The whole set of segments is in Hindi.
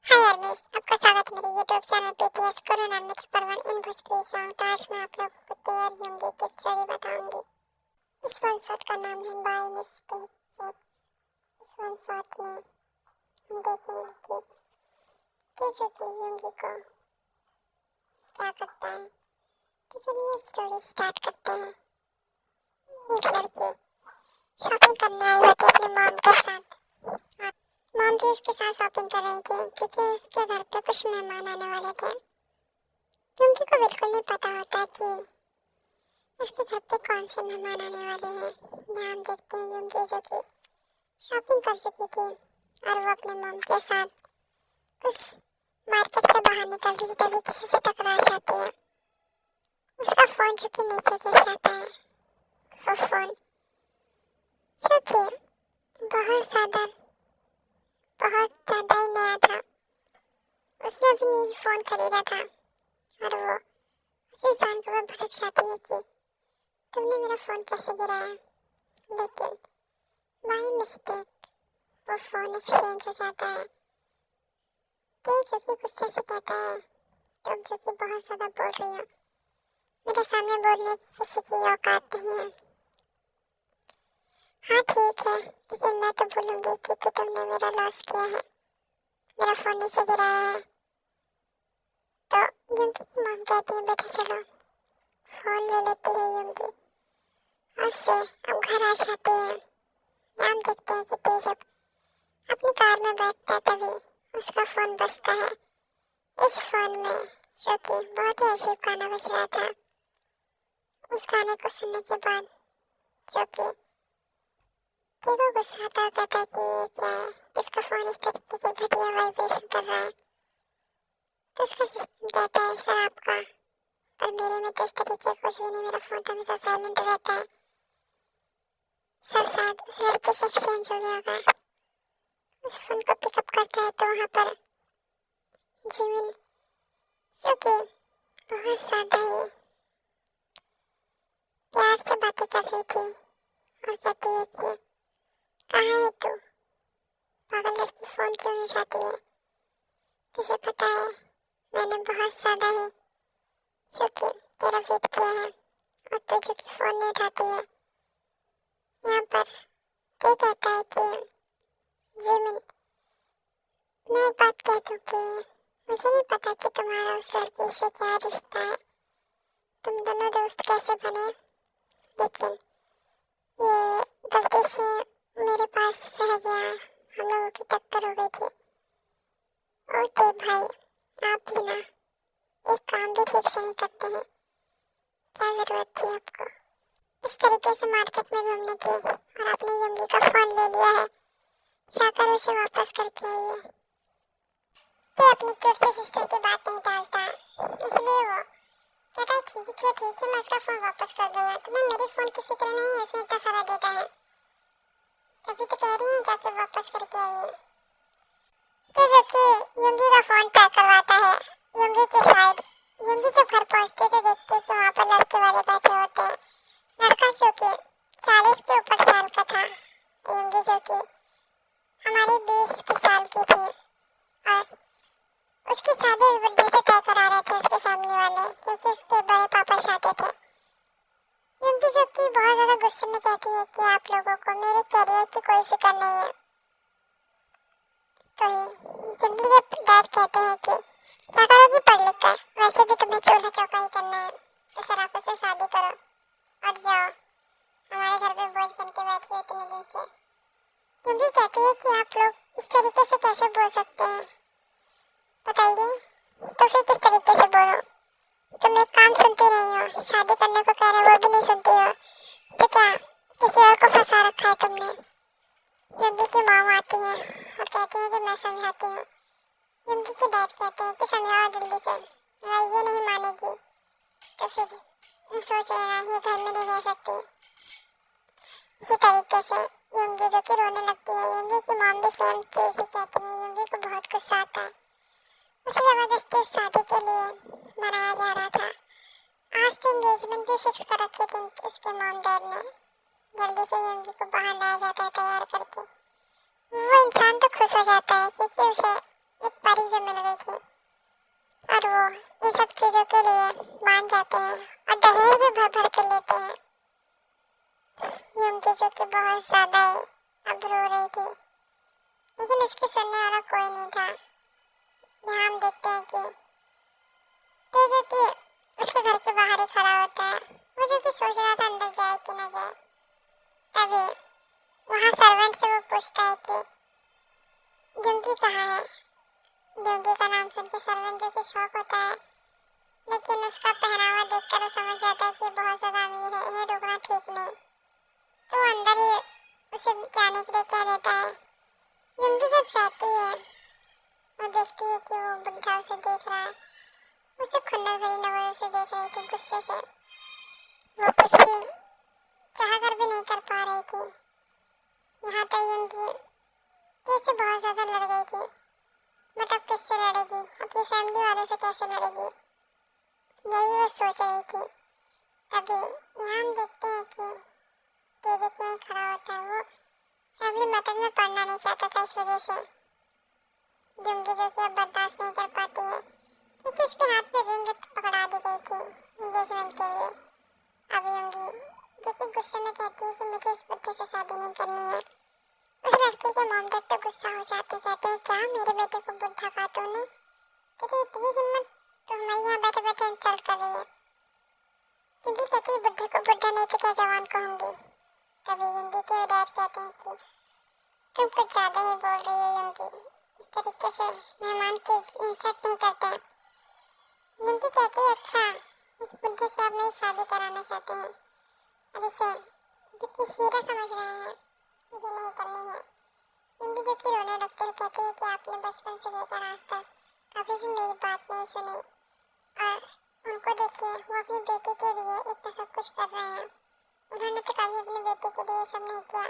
हाय आर्मीज, आपका स्वागत है मेरे YouTube channel PTS corona mix परवन इन भोजपुरी सॉन्ग। तो आज मैं आप लोगों को तैयार होंगी की स्टोरी बताऊंगी। इस वन शॉट का नाम है बाय मिस्टेक सेक्स। इस वन शॉट में हम देखेंगे कि तेजू की युंगी को क्या करता है। तो चलिए स्टोरी स्टार्ट करते हैं। एक लड़की शॉपिंग करने आई होती है अपने मॉम के साथ। मॉम भी उसके साथ शॉपिंग कर रही थी क्योंकि उसके घर पे कुछ मेहमान आने वाले थे। युंगी को बिल्कुल नहीं पता होता कि उसके घर पे कौन से मेहमान आने वाले हैं। यहाँ हम देखते हैं युंगी जो कि शॉपिंग कर चुकी थी और वो अपने मॉम के साथ उस मार्केट से बाहर निकल रही थी, तभी किसी से टकरा जाती है। उसका फोन जो कि नीचे गिर जाता है। वो फोन जो कि बहुत ज्यादा ही नया था। उसने अभी नहीं फोन खरीदा था और वो उस इंसान को भड़क जाती है कि तुमने मेरा फोन कैसे गिराया। लेकिन बाय मिस्टेक वो फोन एक्सचेंज हो जाता है। तेज जो कि गुस्से से कहता है तुम जो कि बहुत ज्यादा बोल रही हो, मेरे सामने बोलने की किसी की औकात नहीं है। हाँ ठीक है, लेकिन मैं तो बोलूंगी क्योंकि तुमने मेरा लॉस किया है, मेरा फोन नीचे गिराया है। तो युंगी की मॉम कहती है बेटा चलो, फोन ले लेती है युंगी और फिर हम घर आ जाते हैं। यहाँ हम देखते हैं कि तेज अपनी कार में बैठता है, तभी उसका फोन बजता है। इस फोन में जो कि बहुत ही अजीब गाना बज रहा था। उस गाने को सुनने के बाद जो कि तेरे को गुस्सा आता है, कहता है कि ये क्या है, इसका फोन इस तरीके से घटिया वाइब्रेशन कर रहा है। तो उसका सिस्टम कहता है सर आपका, पर मेरे में तो इस तरीके कुछ भी नहीं, मेरा फोन तो हमेशा साइलेंट रहता है। सर शायद उस लड़के से एक्सचेंज हो गया होगा। उस फोन को पिकअप करता है तो वहाँ पर जिमिन जो कि बहुत ज्यादा ही प्यार से बातें कर रही थी और कहती है कि कहाँ है तू, पागल लड़की फोन क्यों नहीं उठाती है। तुझे पता है मैंने बहुत ज्यादा ही जो कि तेरा वेट किया है और तू जो कि फोन नहीं उठाती है। यहाँ पर ते कहता है कि जिमिन मैं एक बात कह दूँ कि मुझे नहीं पता कि तुम्हारा उस लड़की से क्या रिश्ता है, तुम दोनों दोस्त कैसे बने, लेकिन ये गलती से मेरे पास रह गया, हम लोगों की टक्कर हो गई थी। और ते भाई आप भी ना एक काम भी ठीक से नहीं करते हैं, क्या जरूरत थी आपको इस तरीके से मार्केट में घूमने की, और आपने युंगी का फोन ले लिया है, जाकर उसे वापस करके आइए। ते अपनी क्यूट से सिस्टर की बात नहीं टालता, इसलिए वो कहता है ठीक है मैं उसका फोन वापस कर दूंगा, तुम्हें मेरे फोन की फिक्र नहीं है, इसमें इतना सारा डेटा है, तभी तो कह रही हूँ जाके वापस करके आइए। ते जो कि युंगी का फोन ट्रैक करवाता है युंगी की साइड। युंगी जब घर पहुंचते तो देखते हैं कि वहाँ पर लड़के वाले बैठे होते हैं। लड़का जो कि 40 के ऊपर साल का था, युंगी जो कि हमारी 20 की साल की थी, और उसकी शादी उस बुड्ढे से तय करा रहे थे उसके फैमिली वाले, क्योंकि उसके बड़े पापा चाहते थे। युंगी जो कि बहुत ज्यादा गुस्से में कहती है कि आप लोगों को मेरे करियर की कोई फिक्र नहीं है। तो युंगी के डैड कहते हैं कि क्या करोगी पढ़ लिख कर, वैसे भी तुम्हें चूल्हा चौका ही करना है, तो शराफत से शादी करो और जाओ, हमारे घर पे बोझ बन के बैठी हो इतने दिन से। युंगी कहती है कि आप लोग इस तरीके से कैसे बोल सकते हैं, बताइए तो फिर किस तरीके से बोलो, तुम एक काम सुनती नहीं हो, शादी करने को कह रहे वो भी नहीं सुनती हो, तो क्या किसी और को फंसा रखा है तुमने। युंगी की मॉम आती है और कहती है कि मैं समझाती हूँ। युंगी के डैड कहते हैं कि समझाओ जल्दी से, वह ये नहीं मानेगी तो फिर सोच लेना ये घर में नहीं रह सकती। इसी तरीके से युंगी जो कि रोने लगती है। युंगी की मॉम भी सेम चीज ही कहती है। युंगी को बहुत गुस्सा आता है। उसे जबरदस्ती शादी के लिए मनाया जा रहा था। आज तो एंगेजमेंट भी फिक्स कर रखी थी उसके मॉम डैड ने। जल्दी से युंगी को बाहर लाया जाता है तैयार करके। वो इंसान तो खुश हो जाता है क्योंकि उसे एक परी जो मिल गई थी, और वो इन सब चीजों के लिए मान जाते हैं और दहेज भी भर भर के लेते हैं। युंगी जो कि बहुत ज्यादा ही अब रो रही थी, लेकिन उसके सुनने वाला कोई नहीं था। यहाँ हम देखते हैं कि तेजू की उसके घर के बाहर ही खड़ा होता है, वो जो कि सोच रहा था अंदर जाए कि ना जाए। तभी वहाँ सर्वेंट से वो पूछता है कि युंगी कहाँ है। युंगी का नाम सुन के सर्वेंट जो कि शॉक होता है, लेकिन उसका पहनावा देखकर वो समझ जाता है कि बहुत ज्यादा अमीर है, इन्हें रोकना ठीक नहीं। तो वो अंदर ही उसे जाने के लिए कह देता है। युंगी जब जाती है, वो देखती है कि वो बुढ़ा उसे देख रहा है। उसे खुन्नस भरी नजरों से देख रही थी, गुस्से से। वो कुछ भी चाह कर भी नहीं कर पा रही थी। यहाँ तक युंगी जैसे बहुत ज्यादा लड़ गई थी, बट अब किससे लड़ेगी, अपनी फैमिली वालों से कैसे लड़ेगी, यही वो सोच रही थी। तभी यहाँ हम देखते हैं कि तेजू क्यों खड़ा होता है। वो फैमिली मैटर में पढ़ना नहीं चाहता था, इस वजह से युंगी जो कि अब बर्दाश्त नहीं कर पाती है, क्योंकि उसके हाथ में रिंग पकड़ा दी गई थी एंगेजमेंट के लिए। अब युंगी जो कि गुस्से में कहती है कि मुझे इस बुड्ढे से शादी नहीं करनी है। उस लड़की के मॉम डैड तो गुस्सा हो जाते, कहते हैं क्या मेरे बेटे को बुढ़ा कहा तूने, तेरी इतनी हिम्मत, तो हमारे यहाँ बैठे बैठे इंसल्ट कर रही है। युंगी कहती है बुढ़े को बुढ़ा नहीं तो क्या जवान कहूँगी। तभी युंगी के डैड कहते हैं कि तुम कुछ ज्यादा ही बोल रही हो युंगी, इस तरीके से मेहमान की इंसल्ट नहीं करते। युंगी कहती है अच्छा, इस बुढ़े से आप मेरी शादी कराना चाहते हैं और इसे क्योंकि हीरा समझ रहे हैं, मुझे नहीं करनी है। युंगी जो कि रोने लगती है, कहती है कि आपने बचपन से लेकर आज तक कभी भी मेरी बात नहीं सुनी, और उनको देखिए वो अपनी बेटी के लिए इतना सब कुछ कर रहे हैं। उन्होंने तो कभी अपनी बेटी के लिए सब नहीं किया,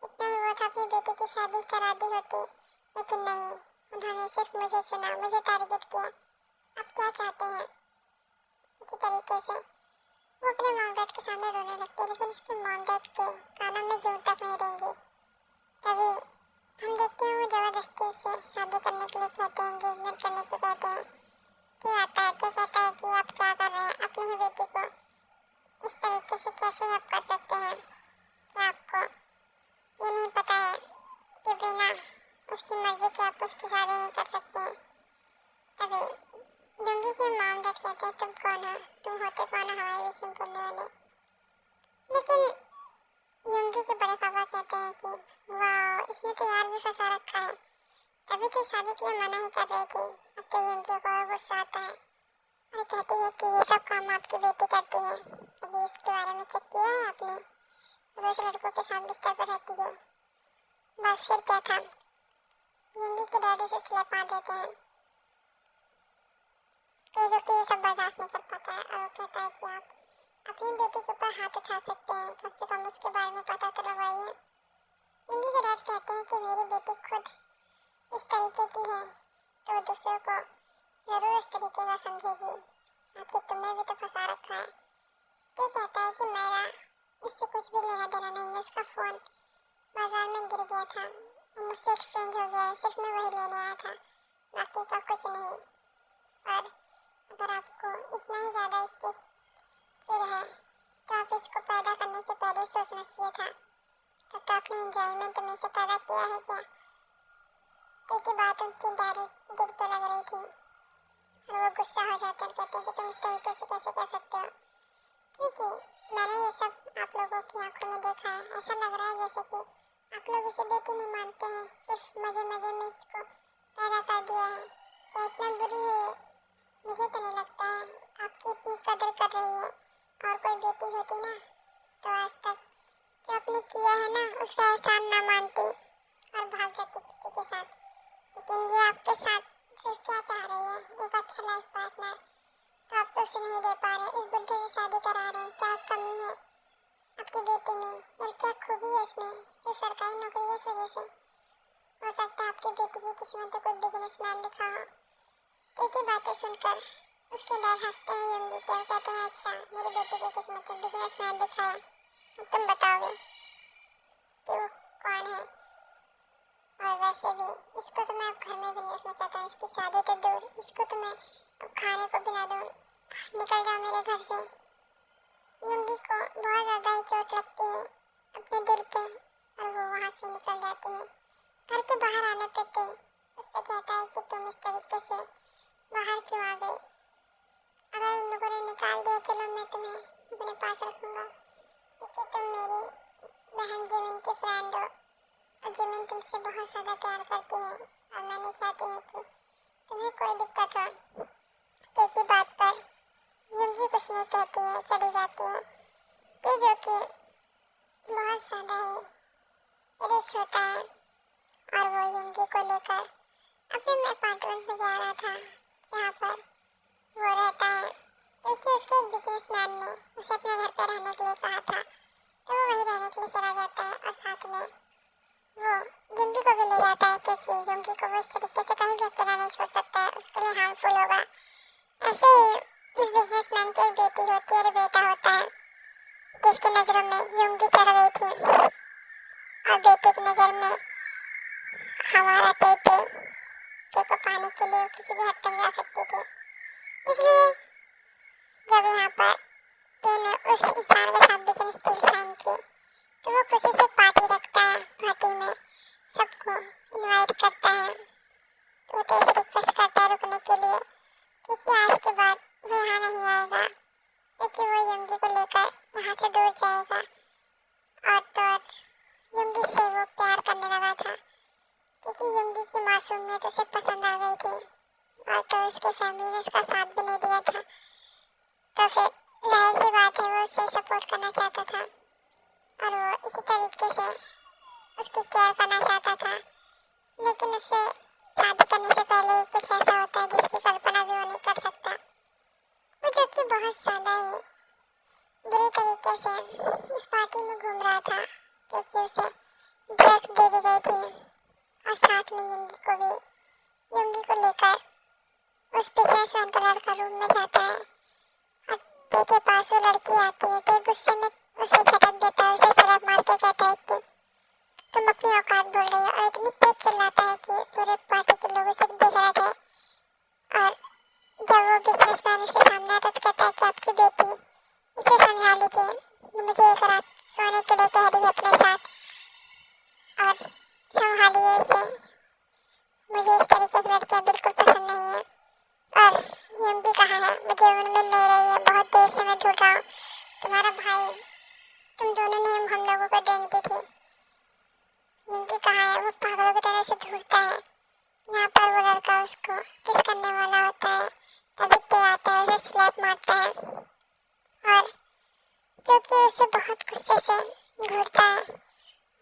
इतना ही वो था अपनी बेटी की शादी करा दी होती, लेकिन नहीं, उन्होंने सिर्फ मुझे चुना, मुझे टारगेट किया। आप क्या चाहते हैं। इसी तरीके से वो अपने मॉम डैड के सामने रोने लगती है, लेकिन उसके मॉम डैड के कानों में जूं तक नहीं रहेंगी। तभी हम देखते हैं वो जबरदस्ती उसे शादी करने के लिए कहते हैं, एंगेजमेंट करने के कहते हैं। कि आता है, कि कहता है कि आप क्या कर रहे हैं, अपनी ही बेटी को इस तरीके से कैसे आप कर सकते हैं। क्या आपको ये नहीं पता है कि बिना उसकी मर्जी के आप उसकी शादी नहीं कर सकते हैं। तभी युंगी के मॉम डैड कहते हैं तुम कौन हो, तुम होते कौन हो हमारे बीच में बोलने वाले। लेकिन युंगी के बड़े पापा कहते हैं कि वाह, इसने तो यार भी फंसा रखा है, तभी तो शादी के लिए मना ही कर रही थी। अब तो युंगी को और गुस्सा आता है और कहती है कि ये सब काम आपकी बेटी करती है, अभी इसके बारे में चेक किया है आपने, रोज लड़कों के साथ बिस्तर पर रहती है। बस फिर क्या था, युंगी के डैडी से स्लैप मार देते हैं। तेजू की ये सब बर्दाश्त नहीं कर पाता है और वो कहता है कि आप अपनी बेटी के ऊपर हाथ उठा सकते हैं, कम से कम उसके बारे में पता तो लगवाइए। युंगी के डैड कहते हैं कि मेरी बेटी खुद इस तरीके की है तो दूसरों को जरूर इस तरीके का समझेगी, आखिर तुमने भी तो फंसा रखा है। ये कहता है कि मेरा इससे कुछ भी लेना देना नहीं है, उसका फोन बाजार में गिर गया था, मुझसे एक्सचेंज हो गया है, सिर्फ मैं वही लेने आया था, बाकी का कुछ नहीं। और अगर आपको इतना ही ज़्यादा इससे चिढ़ है तो आप इसको पैदा करने से पहले सोचना चाहिए था, तब तो आपने एंजॉयमेंट में से पैदा किया है क्या। एक ही बात उनकी डायरेक्ट दिल पे लग रही थी और वो गुस्सा हो जाता है, कहते हैं कि तुम इस तरीके से कैसे कह सकते हो, क्योंकि मैंने ये सब आप लोगों की आंखों में देखा है। ऐसा लग रहा है जैसे कि आप लोग इसे बेटी नहीं मानते हैं, सिर्फ मजे मजे में इसको पैदा कर दिया है। क्या इतना बुरी है ये? मुझे तो नहीं लगता है आपकी इतनी कदर कर रही है, और कोई बेटी होती ना तो आज तक जो आपने किया है ना उसका एहसान ना मानती और भाग जाती किसी के साथ। लेकिन ये आपके साथ सिर्फ क्या चाह रही है, एक अच्छा लाइफ पार्टनर, तो आप तो उसे नहीं दे पा रहे, इस बुड्ढे से शादी करा रहे हैं। क्या कमी है आपकी बेटी में और क्या खूबी है इसमें, सिर्फ सरकारी नौकरी है इस वजह से। हो सकता है आपकी बेटी की किस्मत तो कोई बिजनेसमैन लिखा हो। एक ही बातें सुनकर उसके डैड हंसते हैं युंगी के, कहते हैं अच्छा मेरी बेटी की किस्मत तो बिजनेसमैन लिखा है, अब तुम बताओगे कि वो कौन है। और वैसे भी इसको तो मैं अब घर में भी नहीं रखना सोचा था इसकी शादी तो दूर, इसको तो मैं अब खाने को बिला दूँ। निकल जाओ मेरे घर से। युंगी को बहुत ज़्यादा ही चोट लगती है अपने दिल पे और वो वहाँ से निकल जाती है। घर के बाहर आने पे ते उससे कहता है कि तुम इस तरीके से बाहर क्यों आ गई? अगर उन लोगों ने निकाल दिया, चलो मैं तुम्हें अपने पास रखूँगा, क्योंकि तुम मेरी बहन जिमिन की फ्रेंड हो और जिमिन तुमसे बहुत ज़्यादा प्यार करती है और मैं नहीं चाहती हूँ कि तुम्हें कोई दिक्कत हो। ते की बात पर युंगी कुछ नहीं कहती है, चली जाती है। ते जो कि बहुत ज़्यादा ही रिच होता है और वो युंगी को लेकर अपने अपार्टमेंट में जा रहा था जहाँ पर वो रहता है, क्योंकि उसके एक बिजनेसमैन ने उसे अपने घर पर रहने के लिए कहा था, तो वो वहीं रहने के लिए चला जाता है और साथ में वो युंगी को भी ले जाता है, क्योंकि युंगी को वो इस तरीके से कहीं भी अकेला नहीं छोड़ सकता है, उसके लिए हार्मफुल होगा। ऐसे ही इस बिजनेसमैन की एक बेटी होती है और बेटा होता है, जिसकी नज़रों में युंगी चढ़ गई थी और बेटी की नज़र में हमारा ते को पाने के लिए किसी भी हद तक जा सकती थी। इसलिए जब यहाँ पर ते ने उस इंसान के साथ बिजनेस डील साइन की, तो वो खुशी से एक पार्टी रखता है। पार्टी में सबको इनवाइट करता है, तो वो ते से रिक्वेस्ट करता है रुकने के लिए, क्योंकि आज के बाद वो यहाँ नहीं आएगा, क्योंकि वो युंगी को लेकर यहाँ से दूर जाएगा। और तो और युंगी से वो प्यार करने लगा था, क्योंकि युंगी की मासूमियत उसे पसंद आ गई थी और तो उसकी फैमिली ने उसका साथ भी नहीं दिया था, तो फिर जाहिर सी बात है वो उसे सपोर्ट करना चाहता था और वो इसी तरीके से उसकी केयर करना चाहता था। लेकिन उससे शादी करने से पहले ही कुछ ऐसा होता है जिसकी कल्पना भी वो नहीं कर सकता। वो जो कि बहुत ज़्यादा ही बुरी तरीके से उस पार्टी में घूम रहा था, क्योंकि उसे ड्रग्स दे दी गई थी और साथ में युंगी को लेकर उस बिजनेसमैन का लड़का रूम में जाता है और ते के पास वो लड़की आती है। ते गुस्से में उसे झटक देता है, उसे सलाम मार के कहता है कि तुम अपनी औकात भूल रही हो, और इतनी तेज चिल्लाता है कि पूरे पार्टी के लोग उसे देख रहे थे। और जब वो बिजनेसमैन उसके सामने आता तो कहता है कि आपकी बेटी, इसे समझा लीजिए, मुझे एक रात सोने के लिए कह रही है अपने साथ और संभालिए इसे, मुझे इस तरीके की लड़कियाँ बिल्कुल पसंद नहीं है। और युंगी कहाँ है? मुझे उनमें ले रही है, बहुत देर से मैं ढूंढ रहा हूँ। तुम्हारा भाई, तुम दोनों ने हम लोगों को ड्रिंक दी थी। युंगी कहाँ है? वो पागलों की तरह से ढूंढता है। यहाँ पर वो लड़का उसको किस करने वाला होता है, तभी ते आता है, उसे स्लैप मारता है और जो कि उसे बहुत गुस्से से घूरता है।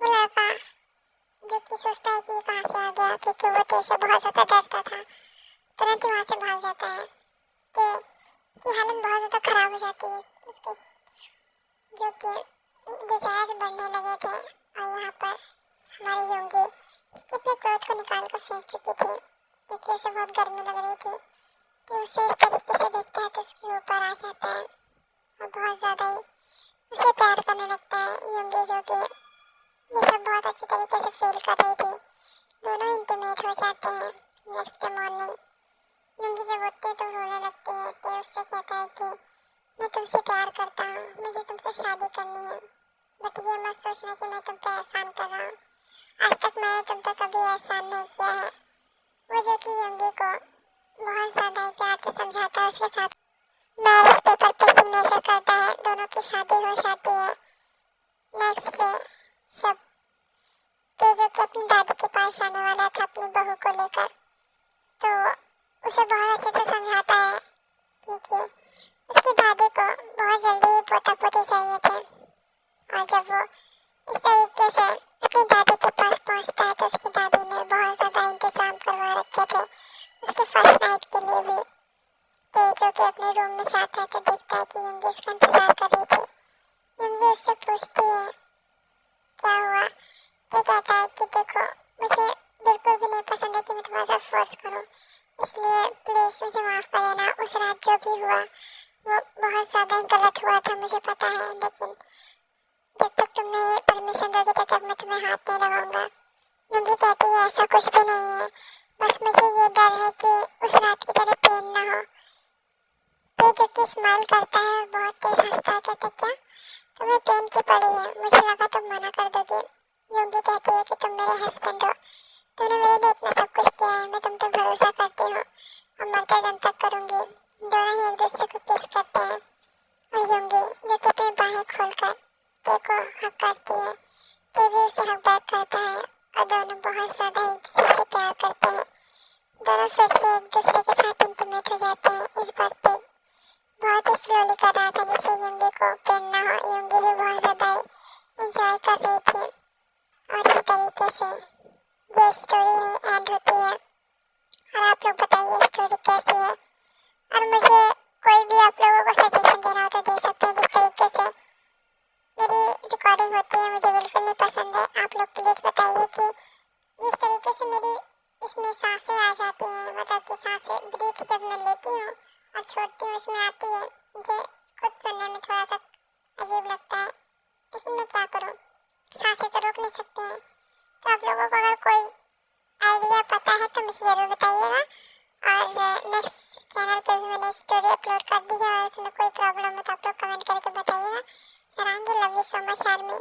वो लड़का जो कि सोचता है कि ये कहाँ से आ गया, क्योंकि वो ते से बहुत ज़्यादा डरता था, तुरंत ही वहाँ से भाग जाता है। ते की हालत बहुत ज़्यादा खराब हो जाती है, उसके जो कि डिजायर बढ़ने लगे थे। और यहाँ पर हमारी युंगी क्योंकि अपने क्लोथ को निकाल कर फेंक चुकी थी, क्योंकि उसे बहुत गर्मी लग रही थी, तो उसे इस तरीके से देखता है तो उसके ऊपर आ जाता है और बहुत ज़्यादा ही उसे प्यार करने लगता है। युंगी जो कि ये सब बहुत अच्छी तरीके से फील कर रही थी, दोनों इंटीमेट हो जाते हैं। नेक्स्ट डे मॉर्निंग युंगी जब उठती है तो रोने लगती है, तो उससे कहता है कि मैं तुमसे प्यार करता हूँ, मुझे तुमसे शादी करनी है, बट ये मत सोचना कि मैं तुम पे एहसान कर रहा हूँ, आज तक मैंने तुम पे कभी एहसान नहीं किया है। वो जो कि युंगी को बहुत ज़्यादा ही प्यार से समझाता है, उसके साथ मैरिज पेपर पे सिग्नेचर करता है, दोनों की शादी हो जाती है। नेक्स्ट डे जब ते जो कि अपनी दादी के पास आने वाला था अपनी बहू को लेकर, तो उसे बहुत अच्छे से समझाता है, क्योंकि उसकी दादी को बहुत जल्दी ही पोता पोती चाहिए थे। और जब वो इस तरीके से अपनी दादी के पास पहुंचता है तो उसकी दादी ने बहुत ज़्यादा इंतजाम करवा रखे थे उसके फर्स्ट नाइट के लिए भी। ते जो कि अपने रूम में जाता है तो देखता है कि युंगी उसका इंतजार कर रही थी। युंगी उससे पूछती है क्या हुआ, तो कहता है कि देखो, मुझे बिल्कुल भी नहीं पसंद है कि मैं तुम्हारे साथ फोर्स करूँ, इसलिए प्लीज़ मुझे माफ़ कर देना। उस रात जो भी हुआ वो बहुत ज़्यादा ही गलत हुआ था, मुझे पता है, लेकिन जब तक तुमने परमिशन दोगे तब तक मैं तुम्हें हाथ नहीं लगाऊंगा। युंगी कहती है ऐसा कुछ भी नहीं है, बस मुझे ये डर है कि उस रात की तरह पेन ना हो। ते जो कि स्माइल करता है और बहुत तेज हंसता है, कहता क्या तुम्हें पेन की पड़ी है? मुझे लगा तुम मना कर दोगे। योगी कहती है कि तुम मेरे हस्बैंड हो, तुमने मेरे लिए इतना सब कुछ किया है, मैं तुम पे भरोसा करती हूँ और मरते दम तक करूंगी। दोनों ही एक दूसरे को किस करते हैं और योगी जो कि अपनी बाहें खोलकर ते को हक करती है, ते भी उसे हक बैक करता है और दोनों बहुत ज्यादा एक दूसरे से प्यार करते हैं। दोनों फिर से एक दूसरे के साथ इंटीमेट हो जाते हैं। इस बार ते बहुत ही स्लोली कर रहा था जिससे योगी को पेन ना हो। योगी भी बहुत ज्यादा एंजॉय कर रही थी और इस तरीके से ये स्टोरी एंड होती है। और आप लोग बताइए स्टोरी कैसी है और मुझे कोई भी आप लोगों को सजेशन देना हो तो दे सकते हैं। जिस तरीके से मेरी रिकॉर्डिंग होती है मुझे बिल्कुल नहीं पसंद है। आप लोग प्लीज बताइए कि इस तरीके से मेरी इसमें सांसें आ जाती हैं, मतलब कि सांसें ब्रीथ जब मैं लेती हूँ और छोड़ती हूँ इसमें आती है, मुझे खुद सुनने में थोड़ा सा अजीब लगता है, लेकिन मैं क्या करूँ, सांसें तो रोक नहीं सकते हैं। तो आप लोगों को अगर कोई आइडिया पता है तो मुझे ज़रूर बताइएगा। और नेक्स्ट चैनल पे भी मैंने स्टोरी अपलोड कर दी है और उसमें कोई प्रॉब्लम हो तो आप लोग कमेंट करके बताइएगा। Sarangi, love you so much army.